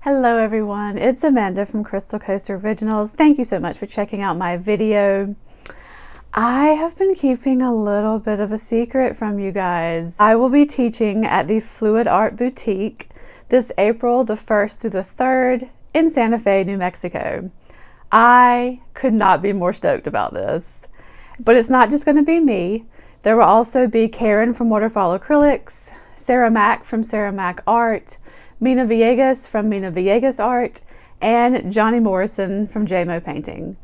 Hello everyone, it's Amanda from Crystal Coast Originals. Thank you so much for checking out my video. I have been keeping a little bit of a secret from you guys. I will be teaching at the Fluid Art Boutique this April the 1st through the 3rd in Santa Fe, New Mexico. I could not be more stoked about this. But it's not just going to be me. There will also be Karen from Waterfall Acrylics, Sarah Mack from Sarah Mack Art, Mina Villegas from Mina Villegas Art, and Johnny Morrison from JMO Painting.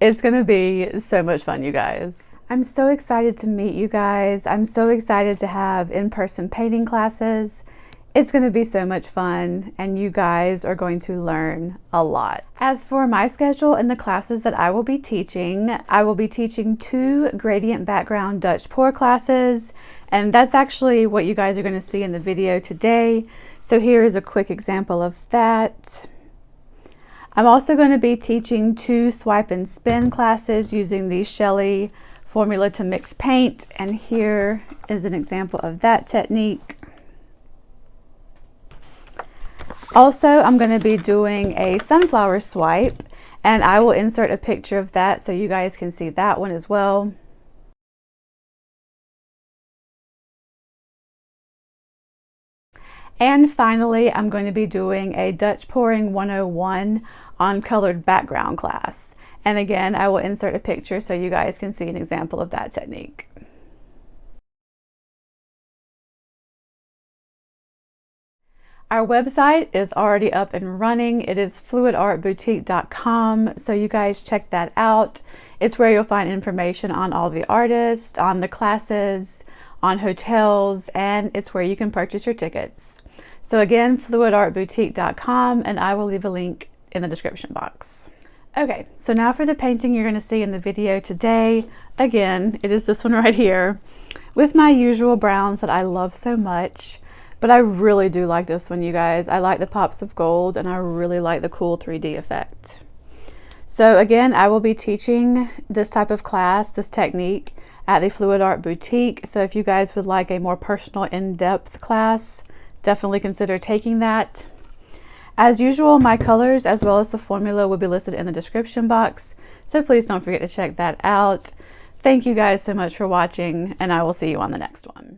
It's going to be so much fun, you guys. I'm so excited to meet you guys. I'm so excited to have in-person painting classes. It's going to be so much fun, and you guys are going to learn a lot. As for my schedule and the classes that I will be teaching 2 gradient background Dutch pour classes, and that's actually what you guys are going to see in the video today. So here is a quick example of that. I'm also going to be teaching 2 swipe and spin classes using the Shelly formula to mix paint, and here is an example of that technique. Also, I'm going to be doing a sunflower swipe, and I will insert a picture of that so you guys can see that one as well. And finally, I'm going to be doing a Dutch Pouring 101 on colored background class. And again, I will insert a picture so you guys can see an example of that technique. Our website is already up and running. It is fluidartboutique.com, so you guys check that out. It's where you'll find information on all the artists, on the classes, on hotels, and it's where you can purchase your tickets. So again, fluidartboutique.com, and I will leave a link in the description box. Okay, so now for the painting you're going to see in the video today. Again, it is this one right here with my usual browns that I love so much. But I really do like this one, you guys. I like the pops of gold, and I really like the cool 3D effect. So again, I will be teaching this type of class, this technique, at the Fluid Art Boutique. So if you guys would like a more personal, in-depth class, definitely consider taking that. As usual, my colors as well as the formula will be listed in the description box. So please don't forget to check that out. Thank you guys so much for watching, and I will see you on the next one.